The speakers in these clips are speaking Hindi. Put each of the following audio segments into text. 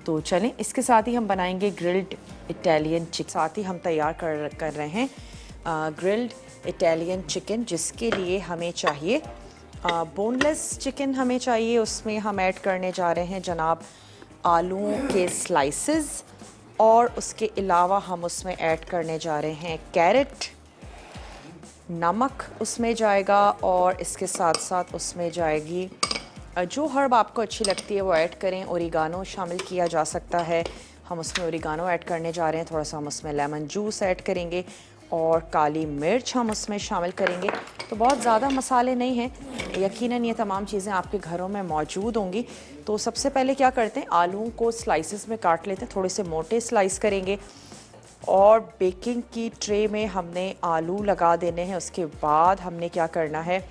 तो चलें, इसके साथ ही हम बनाएंगे ग्रिल्ड इटालियन चिकन। साथ ही हम तैयार कर रहे हैं ग्रिल्ड इटालियन चिकन, जिसके लिए हमें चाहिए बोनलेस चिकन हमें चाहिए। उसमें हम ऐड करने जा रहे हैं जनाब आलूओं के स्लाइसेस, और उसके अलावा हम उसमें ऐड करने जा रहे हैं कैरेट, नमक उसमें जाएगा, और इसके साथ साथ उसमें जाएगी जो हर्ब आपको अच्छी लगती है वो ऐड करें। ओरिगानो शामिल किया जा सकता है, हम उसमें ओरिगानो ऐड करने जा रहे हैं। थोड़ा सा हम उसमें लेमन जूस ऐड करेंगे और काली मिर्च हम उसमें शामिल करेंगे। तो बहुत ज़्यादा मसाले नहीं हैं, यकीनन ये तमाम चीज़ें आपके घरों में मौजूद होंगी। तो सबसे पहले क्या करते हैं, आलूओं को स्लाइसेस में काट लेते हैं, थोड़े से मोटे स्लाइस करेंगे और बेकिंग की ट्रे में हमने आलू लगा देने हैं। उसके बाद हमने क्या करना है,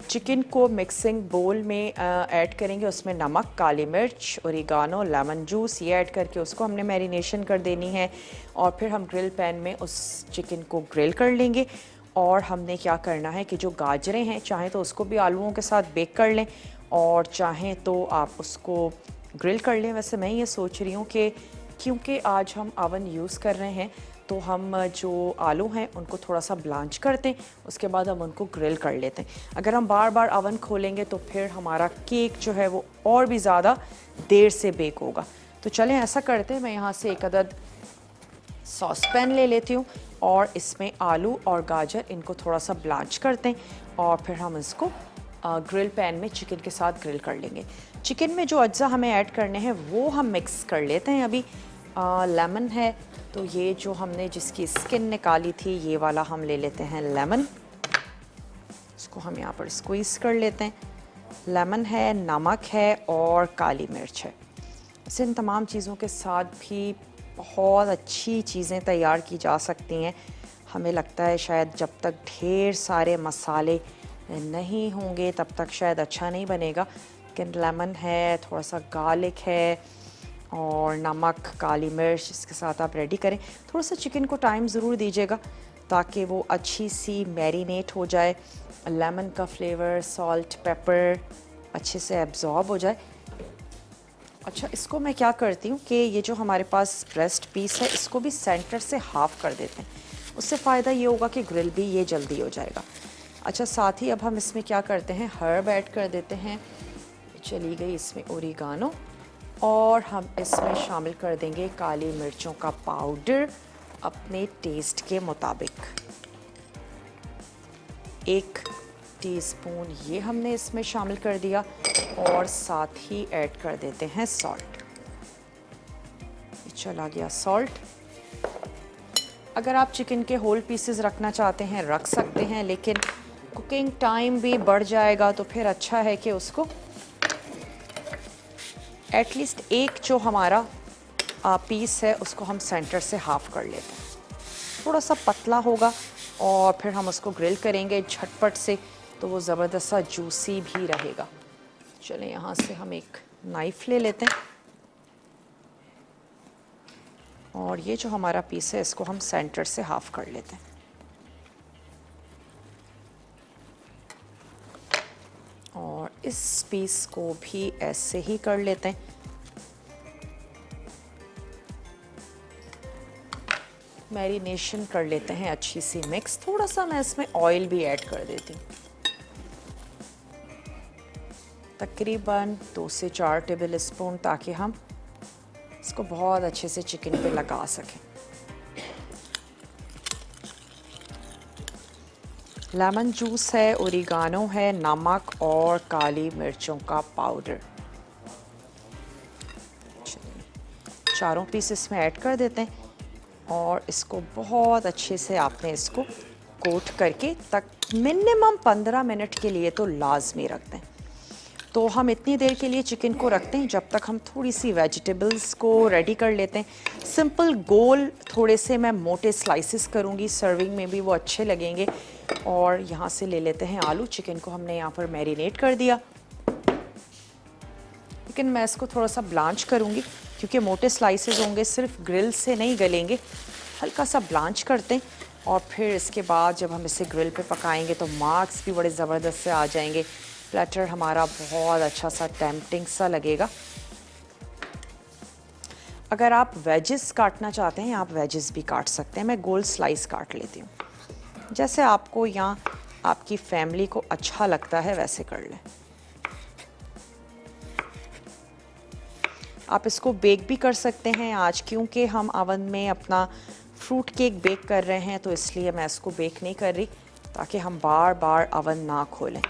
चिकन को मिक्सिंग बोल में ऐड करेंगे। उसमें नमक, काली मिर्च, ओरिगानो, लेमन जूस ये ऐड करके उसको हमने मैरिनेशन कर देनी है। और फिर हम ग्रिल पैन में उस चिकन को ग्रिल कर लेंगे। और हमने क्या करना है कि जो गाजरें हैं, चाहें तो उसको भी आलूओं के साथ बेक कर लें और चाहें तो आप उसको ग्रिल कर लें। वैसे मैं ये सोच रही हूँ कि क्योंकि आज हम अवन यूज़ कर रहे हैं तो हम जो आलू हैं उनको थोड़ा सा ब्लांच करते हैं, उसके बाद हम उनको ग्रिल कर लेते हैं। अगर हम बार बार अवन खोलेंगे तो फिर हमारा केक जो है वो और भी ज़्यादा देर से बेक होगा। तो चलें ऐसा करते हैं, मैं यहाँ से एक अदद सॉस पैन ले लेती हूँ और इसमें आलू और गाजर इनको थोड़ा सा ब्लांच करते हैं और फिर हम इसको ग्रिल पैन में चिकन के साथ ग्रिल कर लेंगे। चिकन में जो अज्जा हमें ऐड करने हैं वो हम मिक्स कर लेते हैं। अभी लेमन है तो ये जो हमने जिसकी स्किन निकाली थी ये वाला हम ले लेते हैं लेमन, इसको हम यहाँ पर स्क्वीज़ कर लेते हैं। लेमन है, नमक है और काली मिर्च है। इस इन तमाम चीज़ों के साथ भी बहुत अच्छी चीज़ें तैयार की जा सकती हैं। हमें लगता है शायद जब तक ढेर सारे मसाले नहीं होंगे तब तक शायद अच्छा नहीं बनेगा, लेकिन लेमन है, थोड़ा सा गार्लिक है और नमक, काली मिर्च, इसके साथ आप रेडी करें। थोड़ा सा चिकन को टाइम ज़रूर दीजिएगा ताकि वो अच्छी सी मैरिनेट हो जाए, लेमन का फ्लेवर, सॉल्ट, पेपर अच्छे से एब्जॉर्ब हो जाए। अच्छा, इसको मैं क्या करती हूँ कि ये जो हमारे पास ब्रेस्ट पीस है इसको भी सेंटर से हाफ़ कर देते हैं, उससे फ़ायदा ये होगा कि ग्रिल भी ये जल्दी हो जाएगा। अच्छा, साथ ही अब हम इसमें क्या करते हैं, हर्ब ऐड कर देते हैं। चली गई इसमें ओरिगानो, और हम इसमें शामिल कर देंगे काली मिर्चों का पाउडर अपने टेस्ट के मुताबिक। 1 टीस्पून ये हमने इसमें शामिल कर दिया और साथ ही ऐड कर देते हैं सॉल्ट। चला गया सॉल्ट। अगर आप चिकन के होल पीसेस रखना चाहते हैं रख सकते हैं, लेकिन कुकिंग टाइम भी बढ़ जाएगा तो फिर अच्छा है कि उसको एटलीस्ट एक जो हमारा पीस है उसको हम सेंटर से हाफ़ कर लेते हैं। थोड़ा सा पतला होगा और फिर हम उसको ग्रिल करेंगे झटपट से तो वो ज़बरदस्त सा जूसी भी रहेगा। चलें, यहाँ से हम एक नाइफ़ ले लेते हैं और ये जो हमारा पीस है इसको हम सेंटर से हाफ़ कर लेते हैं। और इस पीस को भी ऐसे ही कर लेते हैं। मैरिनेशन कर लेते हैं अच्छी सी मिक्स। थोड़ा सा मैं इसमें ऑयल भी ऐड कर देती हूँ, तकरीबन 2 से 4 टेबल स्पून, ताकि हम इसको बहुत अच्छे से चिकन पे लगा सकें। लेमन जूस है, ओरिगानो है, नमक और काली मिर्चों का पाउडर, चारों पीस इसमें ऐड कर देते हैं और इसको बहुत अच्छे से आपने इसको कोट करके तक मिनिमम 15 मिनट के लिए तो लाजमी रखते हैं। तो हम इतनी देर के लिए चिकन को रखते हैं जब तक हम थोड़ी सी वेजिटेबल्स को रेडी कर लेते हैं। सिंपल गोल थोड़े से मैं मोटे स्लाइसेस करूँगी, सर्विंग में भी वो अच्छे लगेंगे। और यहाँ से ले लेते हैं आलू। चिकन को हमने यहाँ पर मैरिनेट कर दिया, लेकिन मैं इसको थोड़ा सा ब्लांच करूँगी क्योंकि मोटे स्लाइसेस होंगे, सिर्फ ग्रिल से नहीं गलेंगे। हल्का सा ब्लांच करते हैं और फिर इसके बाद जब हम इसे ग्रिल पे पकाएंगे तो मार्क्स भी बड़े ज़बरदस्त से आ जाएंगे। प्लेटर हमारा बहुत अच्छा सा टेम्पटिंग सा लगेगा। अगर आप वेजेस काटना चाहते हैं आप वेजेस भी काट सकते हैं। मैं गोल स्लाइस काट लेती हूँ, जैसे आपको या आपकी फैमिली को अच्छा लगता है वैसे कर लें। आप इसको बेक भी कर सकते हैं। आज क्योंकि हम अवन में अपना फ्रूट केक बेक कर रहे हैं तो इसलिए मैं इसको बेक नहीं कर रही, ताकि हम बार बार अवन ना खोलें।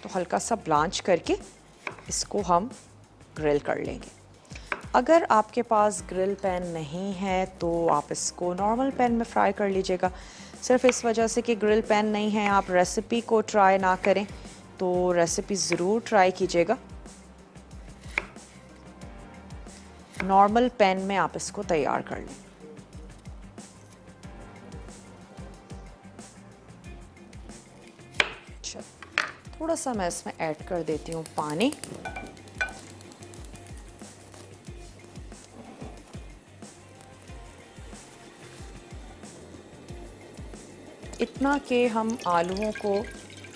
तो हल्का सा ब्लांच करके इसको हम ग्रिल कर लेंगे। अगर आपके पास ग्रिल पैन नहीं है तो आप इसको नॉर्मल पैन में फ्राई कर लीजिएगा। सिर्फ इस वजह से कि ग्रिल पैन नहीं है आप रेसिपी को ट्राई ना करें, तो रेसिपी ज़रूर ट्राई कीजिएगा। नॉर्मल पैन में आप इसको तैयार कर लें। थोड़ा सा मैं इसमें ऐड कर देती हूँ पानी। इतना कि हम आलूओं को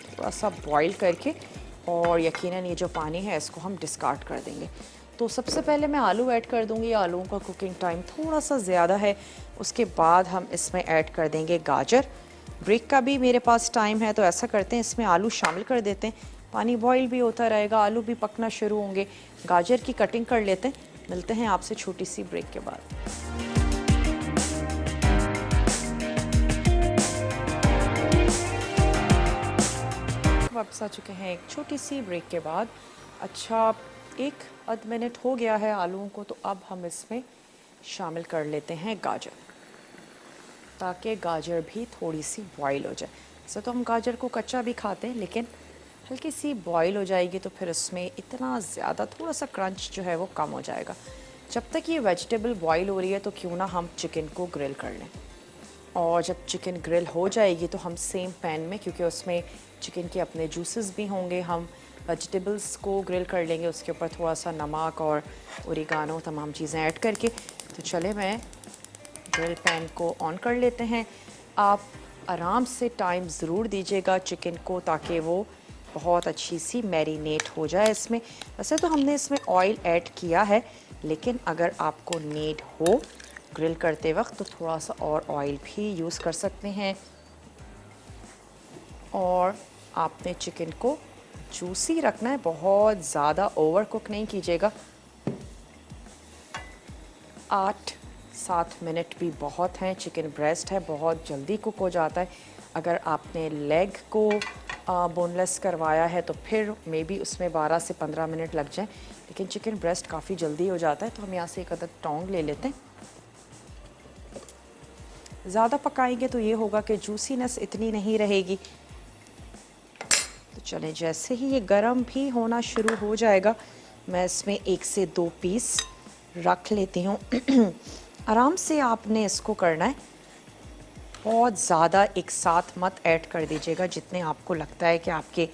थोड़ा सा बॉईल करके, और यकीनन ये जो पानी है इसको हम डिस्कार्ड कर देंगे। तो सबसे पहले मैं आलू ऐड कर दूंगी। आलूओं का कुकिंग टाइम थोड़ा सा ज़्यादा है। उसके बाद हम इसमें ऐड कर देंगे गाजर। ब्रेक का भी मेरे पास टाइम है तो ऐसा करते हैं इसमें आलू शामिल कर देते हैं। पानी बॉईल भी होता रहेगा, आलू भी पकना शुरू होंगे। गाजर की कटिंग कर लेते हैं। मिलते हैं आपसे छोटी सी ब्रेक के बाद। वापस आ चुके हैं एक छोटी सी ब्रेक के बाद। अच्छा, एक आध मिनट हो गया है आलूओं को, तो अब हम इसमें शामिल कर लेते हैं गाजर, ताकि गाजर भी थोड़ी सी बॉईल हो जाए। वैसे तो हम गाजर को कच्चा भी खाते हैं, लेकिन हल्की सी बॉईल हो जाएगी तो फिर उसमें इतना ज़्यादा थोड़ा सा क्रंच जो है वो कम हो जाएगा। जब तक ये वेजिटेबल बॉईल हो रही है तो क्यों ना हम चिकन को ग्रिल कर लें। और जब चिकन ग्रिल हो जाएगी तो हम सेम पैन में, क्योंकि उसमें चिकन के अपने जूसेस भी होंगे, हम वेजिटेबल्स को ग्रिल कर लेंगे। उसके ऊपर थोड़ा सा नमक और ओरिगानो तमाम चीज़ें ऐड करके। तो चले मैं ग्रिल पैन को ऑन कर लेते हैं। आप आराम से टाइम ज़रूर दीजिएगा चिकन को, ताकि वो बहुत अच्छी सी मैरिनेट हो जाए इसमें। वैसे तो हमने इसमें ऑयल ऐड किया है, लेकिन अगर आपको नीड हो ग्रिल करते वक्त तो थोड़ा सा और ऑयल भी यूज़ कर सकते हैं। और आपने चिकन को जूसी रखना है, बहुत ज़्यादा ओवर कुक नहीं कीजिएगा। 8-7 मिनट भी बहुत हैं। चिकन ब्रेस्ट है, बहुत जल्दी कुक हो जाता है। अगर आपने लेग को बोनलेस करवाया है तो फिर मे बी उसमें 12 से 15 मिनट लग जाएं, लेकिन चिकन ब्रेस्ट काफ़ी जल्दी हो जाता है। तो हम यहाँ से एक अदद टोंग ले लेते हैं। ज़्यादा पकाएंगे तो ये होगा कि जूसीनेस इतनी नहीं रहेगी। तो चलें, जैसे ही ये गरम भी होना शुरू हो जाएगा मैं इसमें 1 से 2 पीस रख लेती हूँ। आराम से आपने इसको करना है, बहुत ज़्यादा एक साथ मत ऐड कर दीजिएगा। जितने आपको लगता है कि आपके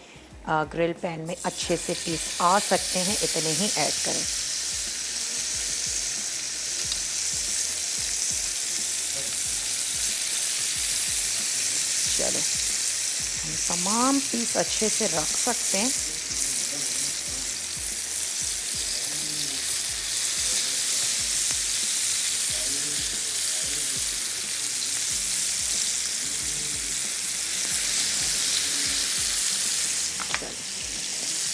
ग्रिल पैन में अच्छे से पीस आ सकते हैं इतने ही ऐड करें। चलो, हम तमाम पीस अच्छे से रख सकते हैं।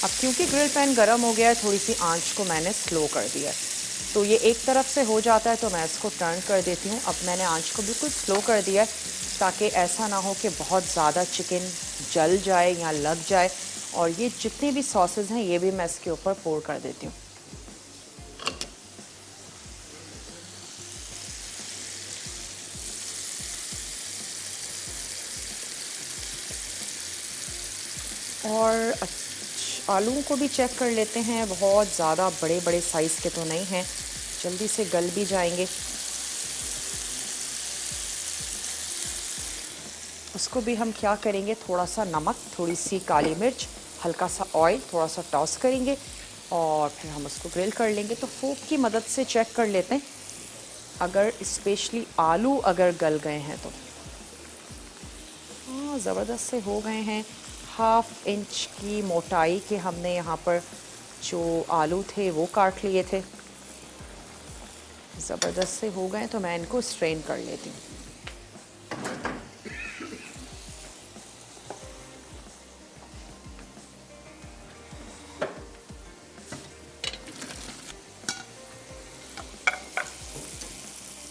अब क्योंकि ग्रिल पैन गरम हो गया है, थोड़ी सी आंच को मैंने स्लो कर दिया है, तो ये एक तरफ से हो जाता है तो मैं इसको टर्न कर देती हूँ। अब मैंने आंच को बिल्कुल स्लो कर दिया है, ताकि ऐसा ना हो कि बहुत ज़्यादा चिकन जल जाए या लग जाए। और ये जितने भी सॉसेज हैं ये भी मैं इसके ऊपर पोर कर देती हूँ। और आलूओं को भी चेक कर लेते हैं, बहुत ज़्यादा बड़े बड़े साइज़ के तो नहीं हैं, जल्दी से गल भी जाएंगे। उसको भी हम क्या करेंगे, थोड़ा सा नमक, थोड़ी सी काली मिर्च, हल्का सा ऑयल, थोड़ा सा टॉस करेंगे और फिर हम उसको ग्रिल कर लेंगे। तो फोक की मदद से चेक कर लेते हैं अगर स्पेशली आलू अगर गल गए हैं तो। हाँ, ज़बरदस्त से हो गए हैं। 1/2 इंच की मोटाई के हमने यहाँ पर जो आलू थे वो काट लिए थे। ज़बरदस्त से हो गए तो मैं इनको स्ट्रेन कर लेती हूँ।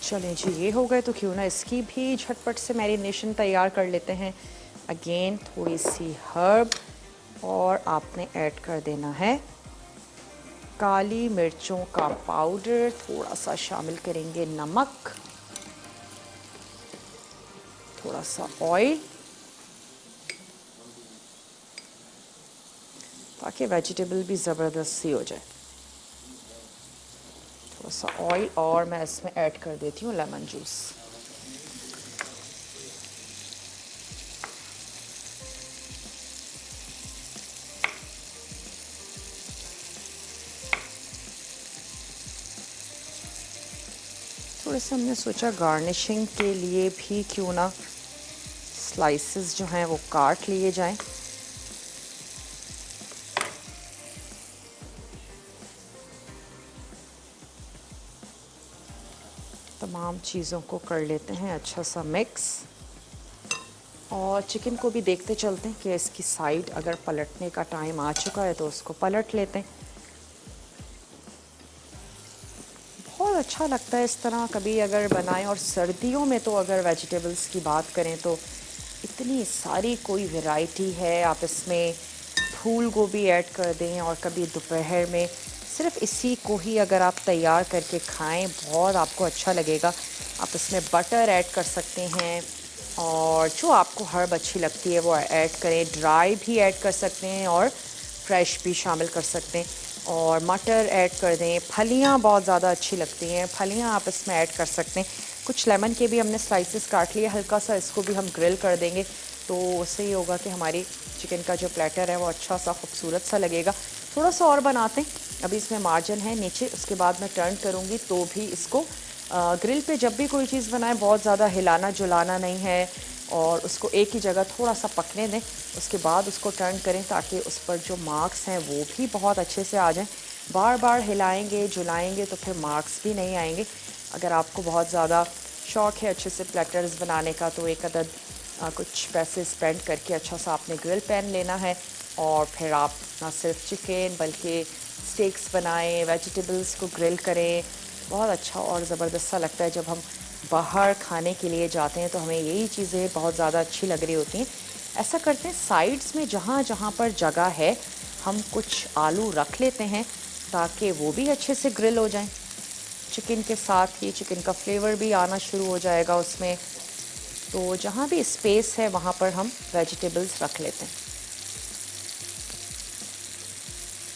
चलें जी, ये हो गए तो क्यों ना इसकी भी झटपट से मैरिनेशन तैयार कर लेते हैं। अगेन थोड़ी सी हर्ब और आपने ऐड कर देना है काली मिर्चों का पाउडर, थोड़ा सा शामिल करेंगे नमक, थोड़ा सा ऑयल, ताकि वेजिटेबल भी ज़बरदस्त सी हो जाए। थोड़ा सा ऑयल और मैं इसमें ऐड कर देती हूँ लेमन जूस। थोड़े से हमने सोचा गार्निशिंग के लिए भी क्यों ना स्लाइसेस जो हैं वो काट लिए जाएं। तमाम चीज़ों को कर लेते हैं अच्छा सा मिक्स, और चिकन को भी देखते चलते हैं कि इसकी साइड अगर पलटने का टाइम आ चुका है तो उसको पलट लेते हैं। बहुत अच्छा लगता है इस तरह कभी अगर बनाएं, और सर्दियों में तो अगर वेजिटेबल्स की बात करें तो इतनी सारी कोई वैरायटी है। आप इसमें फूल गोभी ऐड कर दें, और कभी दोपहर में सिर्फ इसी को ही अगर आप तैयार करके खाएं बहुत आपको अच्छा लगेगा। आप इसमें बटर ऐड कर सकते हैं, और जो आपको हर्ब अच्छी लगती है वो ऐड करें। ड्राई भी ऐड कर सकते हैं और फ्रेश भी शामिल कर सकते हैं, और मटर ऐड कर दें। फलियां बहुत ज़्यादा अच्छी लगती हैं, फलियां आप इसमें ऐड कर सकते हैं। कुछ लेमन के भी हमने स्लाइसेस काट लिए, हल्का सा इसको भी हम ग्रिल कर देंगे तो उससे ये होगा कि हमारी चिकन का जो प्लेटर है वो अच्छा सा खूबसूरत सा लगेगा। थोड़ा सा और बनाते हैं, अभी इसमें मार्जिन है नीचे, उसके बाद मैं टर्न करूँगी तो भी इसको ग्रिल पे जब भी कोई चीज़ बनाए बहुत ज़्यादा हिलाना जुलाना नहीं है, और उसको एक ही जगह थोड़ा सा पकने दें, उसके बाद उसको टर्न करें ताकि उस पर जो मार्क्स हैं वो भी बहुत अच्छे से आ जाएं। बार बार हिलाएंगे जुलाएंगे तो फिर मार्क्स भी नहीं आएंगे। अगर आपको बहुत ज़्यादा शौक़ है अच्छे से प्लेटर्स बनाने का तो एक अदद कुछ पैसे स्पेंड करके अच्छा सा आपने ग्रिल पैन लेना है, और फिर आप ना सिर्फ चिकन बल्कि स्टेक्स बनाएं, वेजिटेबल्स को ग्रिल करें। बहुत अच्छा और ज़बरदस्त सा लगता है जब हम बाहर खाने के लिए जाते हैं तो हमें यही चीज़ें बहुत ज़्यादा अच्छी लग रही होती हैं। ऐसा करते हैं साइड्स में जहाँ जहाँ पर जगह है हम कुछ आलू रख लेते हैं ताकि वो भी अच्छे से ग्रिल हो जाएं। चिकन के साथ ही चिकन का फ्लेवर भी आना शुरू हो जाएगा उसमें, तो जहाँ भी स्पेस है वहाँ पर हम वेजिटेबल्स रख लेते हैं।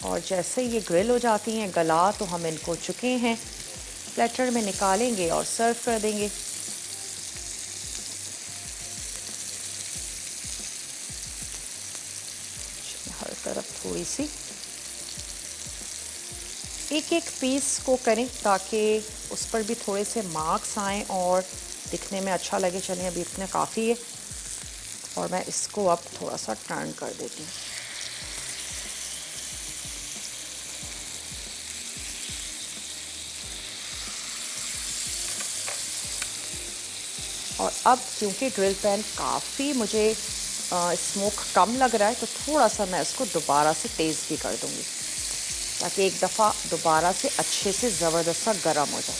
और जैसे ये ग्रिल हो जाती हैं गला तो हम इनको चुके हैं प्लेटर में निकालेंगे और सर्व कर देंगे। हर तरफ थोड़ी सी एक एक पीस को करें ताकि उस पर भी थोड़े से मार्क्स आएँ और दिखने में अच्छा लगे। चलिए अभी इतना काफ़ी है, और मैं इसको अब थोड़ा सा टर्न कर देती हूँ। और अब क्योंकि ग्रिल पैन काफ़ी मुझे स्मोक कम लग रहा है तो थोड़ा सा मैं इसको दोबारा से तेज़ भी कर दूँगी ताकि एक दफ़ा दोबारा से अच्छे से ज़बरदस्त सा गर्म हो जाए।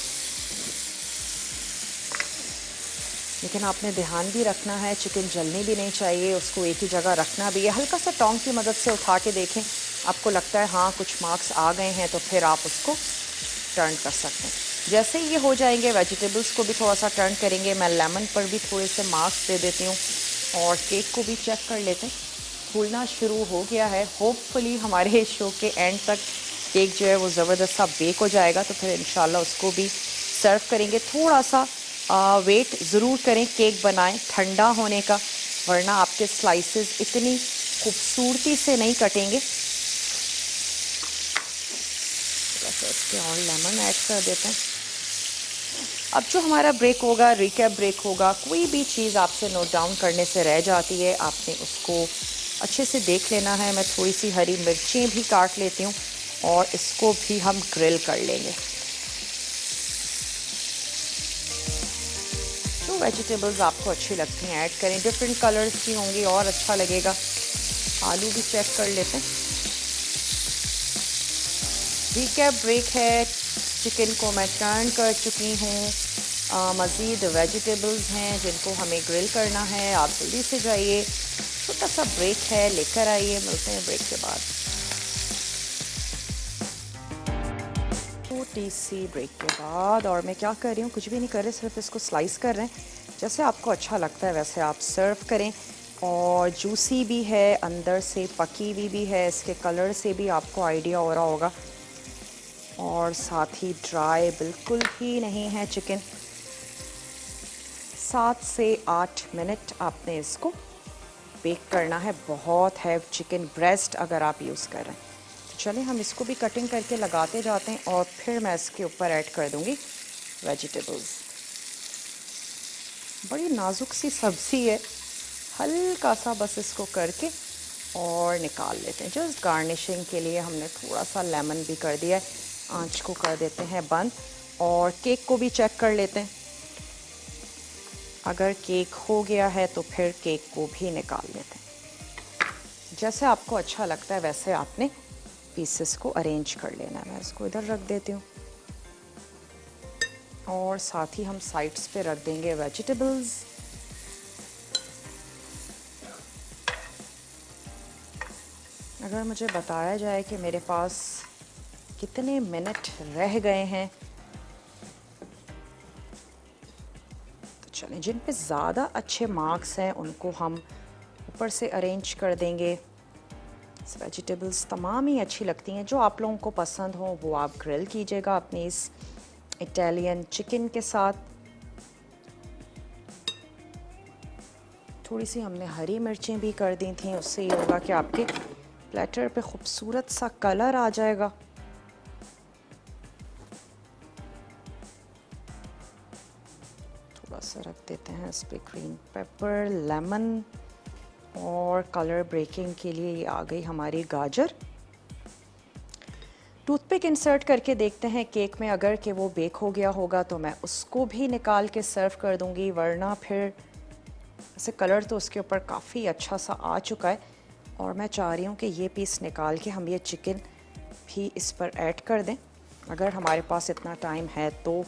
लेकिन आपने ध्यान भी रखना है, चिकन जलनी भी नहीं चाहिए, उसको एक ही जगह रखना भी है। हल्का सा टोंग की मदद से उठा के देखें, आपको लगता है हाँ कुछ मार्क्स आ गए हैं तो फिर आप उसको टर्न कर सकते हैं। जैसे ही ये हो जाएंगे वेजिटेबल्स को भी थोड़ा सा टर्न करेंगे। मैं लेमन पर भी थोड़े से मार्क्स दे देती हूँ, और केक को भी चेक कर लेते हैं। फूलना शुरू हो गया है, होपफुली हमारे शो के एंड तक केक जो है वो ज़बरदस्त सा बेक हो जाएगा, तो फिर इंशाल्लाह उसको भी सर्व करेंगे। थोड़ा सा वेट ज़रूर करें केक बनाएं ठंडा होने का, वरना आपके स्लाइसेस इतनी खूबसूरती से नहीं कटेंगे। थोड़ा सा इसके और लेमन ऐड कर देते हैं। अब जो हमारा ब्रेक होगा, रिकैप ब्रेक होगा, कोई भी चीज़ आपसे नोट डाउन करने से रह जाती है आपने उसको अच्छे से देख लेना है। मैं थोड़ी सी हरी मिर्चें भी काट लेती हूँ और इसको भी हम ग्रिल कर लेंगे। वेजिटेबल्स आपको अच्छी लगती हैं ऐड करें, डिफरेंट कलर्स की होंगी और अच्छा लगेगा। आलू भी चेक कर लेते हैं। रिकैप ब्रेक है, चिकन को मैं टर्न कर चुकी हूँ। मज़ीद वेजिटेबल्स हैं जिनको हमें ग्रिल करना है, आप जल्दी से जाइए। छोटा सा ब्रेक है, लेकर आइए, मिलते हैं ब्रेक के बाद। छोटी सी ब्रेक के बाद, और मैं क्या कर रही हूँ, कुछ भी नहीं कर रहे, सिर्फ इसको स्लाइस कर रहे हैं। जैसे आपको अच्छा लगता है वैसे आप सर्व करें। और जूसी भी है, अंदर से पकी हुई भी है, इसके कलर से भी आपको आइडिया हो रहा होगा। और साथ ही ड्राई बिल्कुल भी नहीं है चिकन। 7 से 8 मिनट आपने इसको बेक करना है। बहुत है चिकन ब्रेस्ट अगर आप यूज़ कर रहे हैं। तो चलें हम इसको भी कटिंग करके लगाते जाते हैं और फिर मैं इसके ऊपर ऐड कर दूंगी वेजिटेबल्स। बड़ी नाजुक सी सब्ज़ी है, हल्का सा बस इसको करके और निकाल लेते हैं। जस्ट गार्निशिंग के लिए हमने थोड़ा सा लेमन भी कर दिया है। आंच को कर देते हैं बंद और केक को भी चेक कर लेते हैं। अगर केक हो गया है तो फिर केक को भी निकाल लेते हैं। जैसे आपको अच्छा लगता है वैसे आपने पीसेस को अरेंज कर लेना है। मैं इसको इधर रख देती हूँ और साथ ही हम साइड्स पे रख देंगे वेजिटेबल्स। अगर मुझे बताया जाए कि मेरे पास कितने मिनट रह गए हैं, तो चलें जिन पे ज़्यादा अच्छे मार्क्स हैं उनको हम ऊपर से अरेंज कर देंगे। वेजिटेबल्स तमाम ही अच्छी लगती हैं, जो आप लोगों को पसंद हो वो आप ग्रिल कीजिएगा अपने इस इटालियन चिकन के साथ। थोड़ी सी हमने हरी मिर्चें भी कर दी थी, उससे ये होगा कि आपके प्लेटर पे खूबसूरत सा कलर आ जाएगा। थोड़ा सा रख देते हैं इस पे ग्रीन पेपर, लेमन, और कलर ब्रेकिंग के लिए ये आ गई हमारी गाजर। टूथपिक इंसर्ट करके देखते हैं केक में, अगर कि वो बेक हो गया होगा तो मैं उसको भी निकाल के सर्व कर दूंगी, वरना फिर ऐसे कलर तो उसके ऊपर काफ़ी अच्छा सा आ चुका है। और मैं चाह रही हूँ कि ये पीस निकाल के हम ये चिकन भी इस पर ऐड कर दें, अगर हमारे पास इतना टाइम है तो।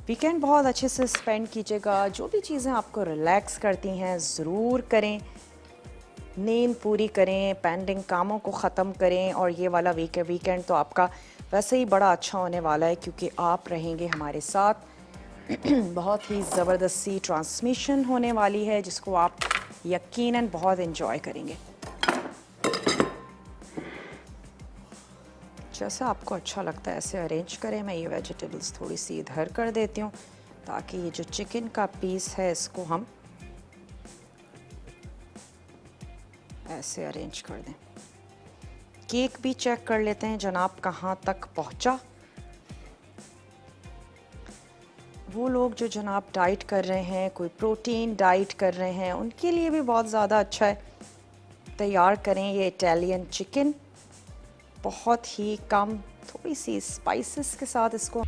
वीकेंड बहुत अच्छे से स्पेंड कीजिएगा। जो भी चीज़ें आपको रिलैक्स करती हैं ज़रूर करें। नींद पूरी करें, पेंडिंग कामों को ख़त्म करें। और ये वाला वीकेंड तो आपका वैसे ही बड़ा अच्छा होने वाला है क्योंकि आप रहेंगे हमारे साथ। बहुत ही ज़बरदस्ती ट्रांसमिशन होने वाली है जिसको आप यकीनन बहुत एंजॉय करेंगे। जैसा आपको अच्छा लगता है ऐसे अरेंज करें। मैं ये वेजिटेबल्स थोड़ी सी इधर कर देती हूँ ताकि ये जो चिकन का पीस है इसको हम ऐसे अरेंज कर दें। केक भी चेक कर लेते हैं जनाब कहाँ तक पहुँचा। वो लोग जो जनाब डाइट कर रहे हैं, कोई प्रोटीन डाइट कर रहे हैं, उनके लिए भी बहुत ज़्यादा अच्छा है। तैयार करें ये इटालियन चिकन बहुत ही कम थोड़ी सी स्पाइसेस के साथ इसको।